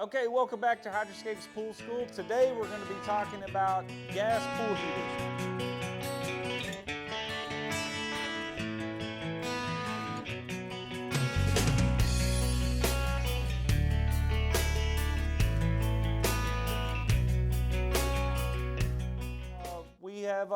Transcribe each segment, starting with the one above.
Okay, welcome back to Hydroscapes Pool School. Today we're going to be talking about gas pool heaters. We have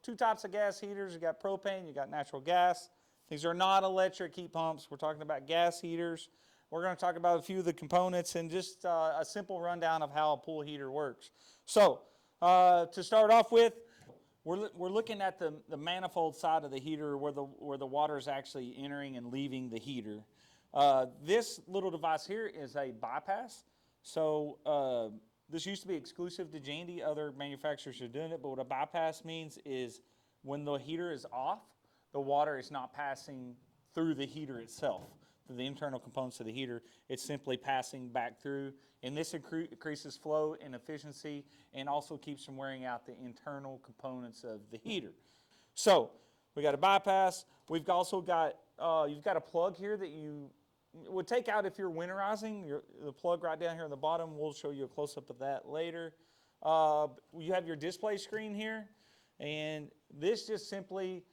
two types of gas heaters. You got propane, you got natural gas. These are not electric heat pumps. We're talking about gas heaters. We're going to talk about a few of the components and just a simple rundown of how a pool heater works. So, to start off with, we're looking at the manifold side of the heater where the water is actually entering and leaving the heater. This little device here is a bypass. So this used to be exclusive to Jandy. Other manufacturers are doing it, but what a bypass means is when the heater is off, the water is not passing through the heater itself, through the internal components of the heater. It's simply passing back through, and this increases flow and efficiency and also keeps from wearing out the internal components of the heater. So we got a bypass. We've also got, you've got a plug here that you would take out if you're winterizing. The plug right down here on the bottom, we'll show you a close-up of that later. You have your display screen here, and this just simply,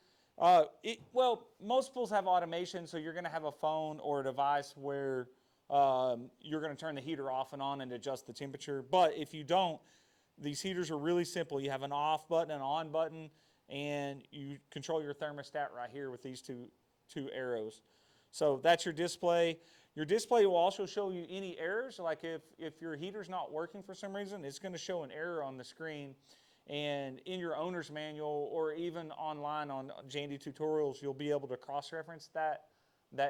well, most pools have automation, so you're going to have a phone or a device where you're going to turn the heater off and on and adjust the temperature. But if you don't, these heaters are really simple. You have an off button and an on button, and you control your thermostat right here with these two arrows. So that's your display. Your display will also show you any errors. Like if your heater's not working for some reason, it's going to show an error on the screen. And in your owner's manual or even online on Jandy tutorials, you'll be able to cross-reference that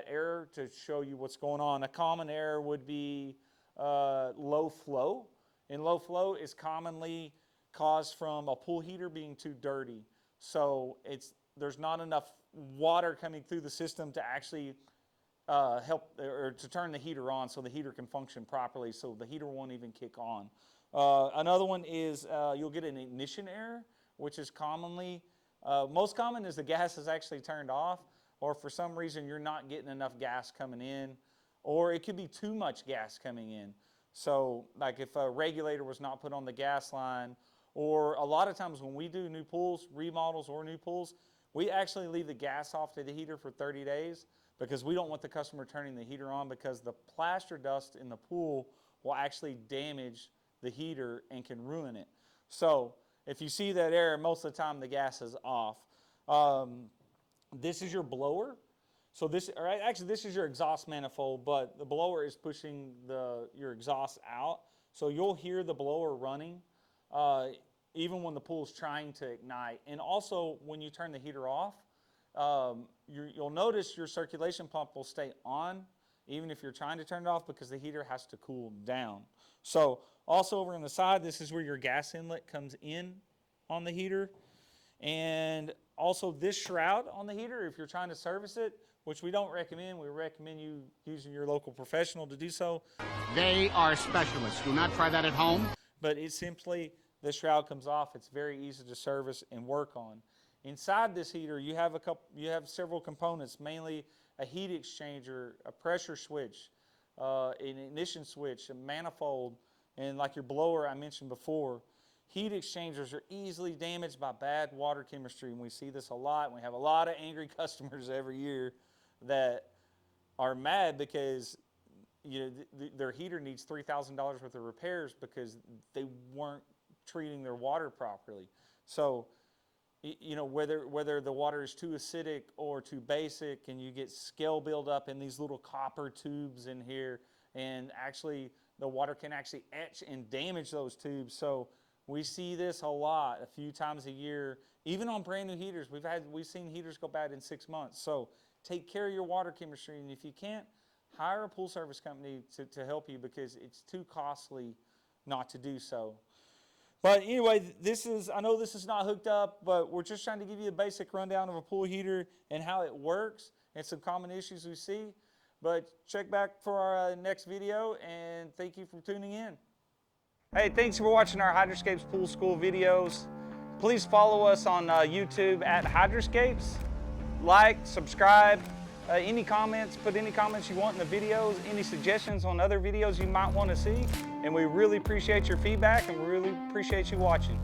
error to show you what's going on. A common error would be low flow. And low flow is commonly caused from a pool heater being too dirty. So there's not enough water coming through the system to actually help or to turn the heater on so the heater can function properly, so the heater won't even kick on. Another one is you'll get an ignition error, which is commonly, most common is the gas is actually turned off, or for some reason you're not getting enough gas coming in, or it could be too much gas coming in. So like if a regulator was not put on the gas line, or a lot of times when we do new pools, remodels or new pools, we actually leave the gas off to the heater for 30 days because we don't want the customer turning the heater on, because the plaster dust in the pool will actually damage the heater and can ruin it. So if you see that error, most of the time the gas is off. This is your blower. So this is your exhaust manifold, but the blower is pushing your exhaust out. So you'll hear the blower running even when the pool is trying to ignite. And also when you turn the heater off, you'll notice your circulation pump will stay on even if you're trying to turn it off, because the heater has to cool down. So also over on the side, this is where your gas inlet comes in on the heater. And also this shroud on the heater, if you're trying to service it, which we don't recommend, we recommend you using your local professional to do so. They are specialists. Do not try that at home. But it's simply, the shroud comes off. It's very easy to service and work on. Inside this heater, you have several components, mainly a heat exchanger, a pressure switch, an ignition switch, a manifold, and like your blower I mentioned before. Heat exchangers are easily damaged by bad water chemistry, and we see this a lot. We have a lot of angry customers every year that are mad because their heater needs $3,000 worth of repairs because they weren't treating their water properly. So whether the water is too acidic or too basic, and you get scale buildup in these little copper tubes in here, and actually the water can actually etch and damage those tubes. So we see this a lot, a few times a year, even on brand new heaters. We've seen heaters go bad in 6 months. So take care of your water chemistry, and if you can't, hire a pool service company to help you, because it's too costly not to do so. But anyway, I know this is not hooked up, but we're just trying to give you a basic rundown of a pool heater and how it works and some common issues we see. But check back for our next video, and thank you for tuning in. Hey, thanks for watching our Hydroscapes Pool School videos. Please follow us on YouTube at Hydroscapes. Like, subscribe, Any comments, put any comments you want in the videos, any suggestions on other videos you might want to see. And we really appreciate your feedback and we really appreciate you watching.